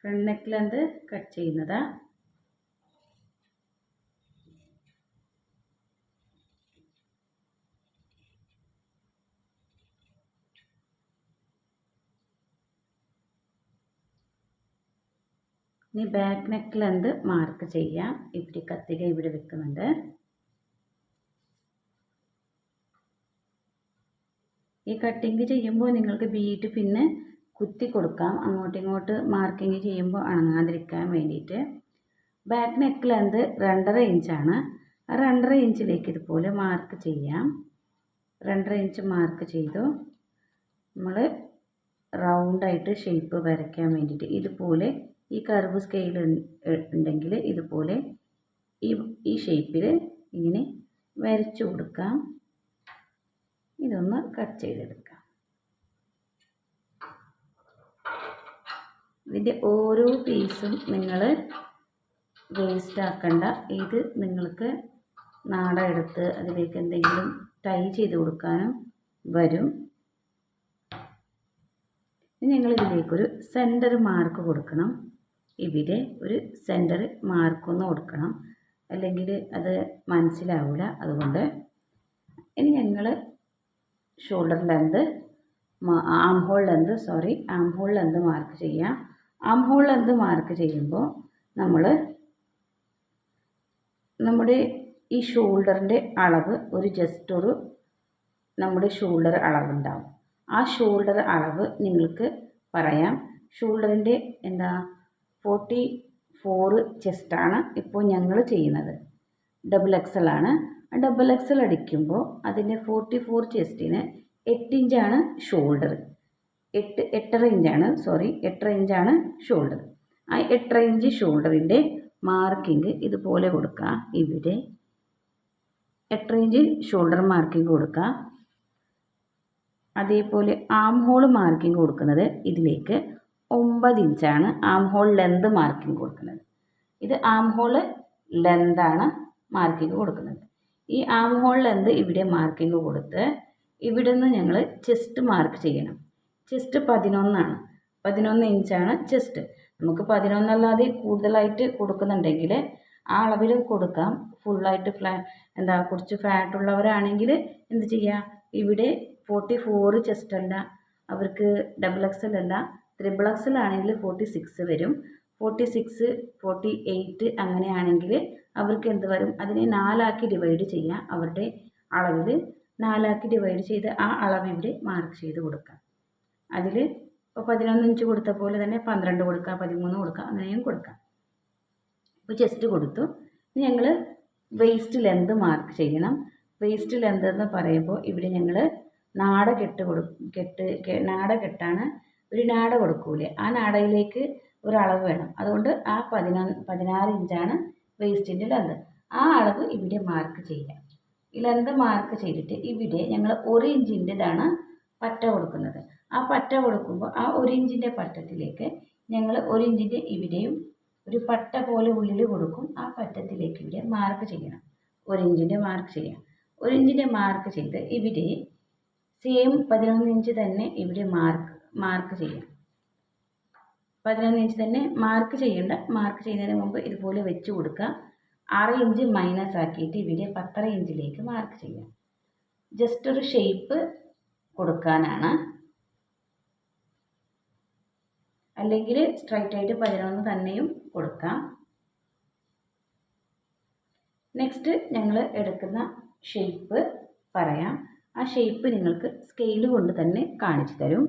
Front neck length cut ചെയ്യുന്നത്. ഇനി back neck length mark ചെയ്യാം. ഇവിടെ കത്തിക ഇവിടെ വെക്കുന്നുണ്ട്. ഈ കട്ടിങ് ചെയ്യുമ്പോൾ നിങ്ങൾക്ക് ബീഡ് പിന്നെ കുത്തി കൊടുക്കാം, അങ്ങോട്ടും ഇങ്ങോട്ട് മാർക്കിങ് ചെയ്യുമ്പോൾ അണങ്ങാതിരിക്കാൻ വേണ്ടിയിട്ട്. ബാക്ക് നെക്ക് ലെന്ത് 2.5 ഇഞ്ചാണ്. ആ 2.5 ഇഞ്ചിലേക്ക് ഇതുപോലെ മാർക്ക് ചെയ്യാം. 2.5 ഇഞ്ച് മാർക്ക് ചെയ്തു. നമ്മൾ റൗണ്ടായിട്ട് ഷേപ്പ് വരയ്ക്കാൻ വേണ്ടിയിട്ട് ഇതുപോലെ ഈ കർവ് സ്കെയിൽ ഉണ്ടെങ്കിൽ ഇതുപോലെ ഈ ഷേപ്പിൽ ഇങ്ങനെ വരച്ചു കൊടുക്കാം. ഇതൊന്ന് കട്ട് ചെയ്തെടുക്കാം. ഇതിൻ്റെ ഓരോ പീസും നിങ്ങൾ വേസ്റ്റ് ആക്കണ്ട. ഇത് നിങ്ങൾക്ക് നാട എടുത്ത് അതിലേക്ക് എന്തെങ്കിലും ടൈ ചെയ്ത് കൊടുക്കാനും വരും. ഇനി നിങ്ങൾ ഇതിലേക്കൊരു സെൻറ്റർ മാർക്ക് കൊടുക്കണം. ഇവിടെ ഒരു സെൻറ്റർ മാർക്കൊന്ന് കൊടുക്കണം, അല്ലെങ്കിൽ അത് മനസ്സിലാവില്ല. അതുകൊണ്ട് ഇനി ഞങ്ങൾ shoulder length armhole length mark ചെയ്യാം. ആം ഹോൾ ലെന്ത് മാർക്ക് ചെയ്യുമ്പോൾ നമ്മുടെ ഈ ഷോൾഡറിൻ്റെ അളവ് ജസ്റ്റ് ഒരു നമ്മുടെ ഷോൾഡർ അളവുണ്ടാവും. ആ ഷോൾഡർ അളവ് നിങ്ങൾക്ക് പറയാം. ഷോൾഡറിൻ്റെ 44 ചെസ്റ്റാണ് ഇപ്പോൾ ഞങ്ങൾ ചെയ്യുന്നത്. XXL ആണ്. XXL അടിക്കുമ്പോൾ അതിൻ്റെ 44 ചെസ്റ്റിന് 8 ഇഞ്ചാണ് ഷോൾഡർ. 8.5 ഇഞ്ചാണ് ഷോൾഡർ. ആ 8.5 ഇഞ്ച് ഷോൾഡറിൻ്റെ മാർക്കിങ് ഇതുപോലെ കൊടുക്കുക. ഇവിടെ 8.5 ഇഞ്ച് ഷോൾഡർ മാർക്കിങ് കൊടുക്കുക. അതേപോലെ ആം ഹോൾ മാർക്കിങ് കൊടുക്കുന്നത് ഇതിലേക്ക് 9 ഇഞ്ചാണ് ആം ഹോൾ ലെന്ത് മാർക്കിങ് കൊടുക്കുന്നത്. ഇത് ആം ഹോൾ ലെന്താണ് മാർക്കിങ് കൊടുക്കുന്നത്. ഈ ആം ഹോൾ ലെന്ത് ഇവിടെ മാർക്കിങ് കൊടുത്ത് ഇവിടെ നിന്ന് ഞങ്ങൾ ചെസ്റ്റ് മാർക്ക് ചെയ്യണം. ചെസ്റ്റ് 11 ആണ്. 11 ഇഞ്ചാണ് ചെസ്റ്റ്. നമുക്ക് 11 അല്ലാതെ കൂടുതലായിട്ട് കൊടുക്കുന്നുണ്ടെങ്കിൽ ആ അളവിൽ കൊടുക്കാം. ഫുള്ളായിട്ട് കുറച്ച് ഫാറ്റ് ഉള്ളവരാണെങ്കിൽ എന്ത് ചെയ്യുക, ഇവിടെ 44 ചെസ്റ്റ് അല്ല, അവർക്ക് XXL അല്ല, XXL ആണെങ്കിൽ 46 വരും. 46, 48 അങ്ങനെയാണെങ്കിൽ അവർക്ക് എന്ത് വരും, അതിനെ 4 ആക്കി ഡിവൈഡ് ചെയ്യുക. അവരുടെ അളവിൽ 4 ആക്കി ഡിവൈഡ് ചെയ്ത് ആ അളവ് ഇവിടെ മാർക്ക് ചെയ്ത് കൊടുക്കാം. അതിൽ ഇപ്പോൾ 11 ഇഞ്ച് കൊടുത്ത പോലെ തന്നെ 12 കൊടുക്കാം, 13 കൊടുക്കാം, അങ്ങനെയും കൊടുക്കാം. ഇപ്പോൾ ചെസ്റ്റ് കൊടുത്തു. ഇനി ഞങ്ങൾ വേസ്റ്റ് ലെന്ത് മാർക്ക് ചെയ്യണം. വേസ്റ്റ് ലെന്ത് എന്ന് പറയുമ്പോൾ ഇവിടെ ഞങ്ങൾ നാട കെട്ടാണ്. ഒരു നാട കൊടുക്കൂലേ, ആ നാടയിലേക്ക് ഒരളവ് വേണം. അതുകൊണ്ട് ആ 16 ഇഞ്ചാണ് വേസ്റ്റിൻ്റെ ലെന്ത്. ആ അളവ് ഇവിടെ മാർക്ക് ചെയ്യാം. ഈ ലെന്ത് മാർക്ക് ചെയ്തിട്ട് ഇവിടെ ഞങ്ങൾ 1 ഇഞ്ചിൻ്റെതാണ് പറ്റ കൊടുക്കുന്നത്. ആ പറ്റ കൊടുക്കുമ്പോൾ ആ 1 ഇഞ്ചിൻ്റെ പറ്റത്തിലേക്ക് ഞങ്ങൾ 1 ഇഞ്ചിൻ്റെ ഇവിടെയും ഒരു പട്ട പോലെ ഉള്ളിൽ കൊടുക്കും. ആ പറ്റത്തിലേക്ക് ഇവിടെ മാർക്ക് ചെയ്യണം. 1 ഇഞ്ചിൻ്റെ മാർക്ക് ചെയ്യാം. 1 ഇഞ്ചിൻ്റെ മാർക്ക് ചെയ്ത് ഇവിടെ സെയിം 11 ഇഞ്ച് തന്നെ ഇവിടെ മാർക്ക് ചെയ്യാം. 11 ഇഞ്ച് തന്നെ മാർക്ക് ചെയ്യേണ്ട. മാർക്ക് ചെയ്യുന്നതിന് മുമ്പ് ഇതുപോലെ വെച്ച് കൊടുക്കുക. 6 ഇഞ്ച് മൈനസ് ആക്കിയിട്ട് ഇവിടെ 10 ഇഞ്ചിലേക്ക് മാർക്ക് ചെയ്യാം. ജസ്റ്റ് ഒരു ഷേപ്പ് കൊടുക്കാനാണ്. അല്ലെങ്കിൽ സ്ട്രൈറ്റ് ആയിട്ട് 11 തന്നെയും കൊടുക്കാം. നെക്സ്റ്റ് ഞങ്ങൾ എടുക്കുന്ന ഷേപ്പ് പറയാം. ആ ഷേപ്പ് നിങ്ങൾക്ക് സ്കെയിൽ കൊണ്ട് തന്നെ കാണിച്ചു തരും.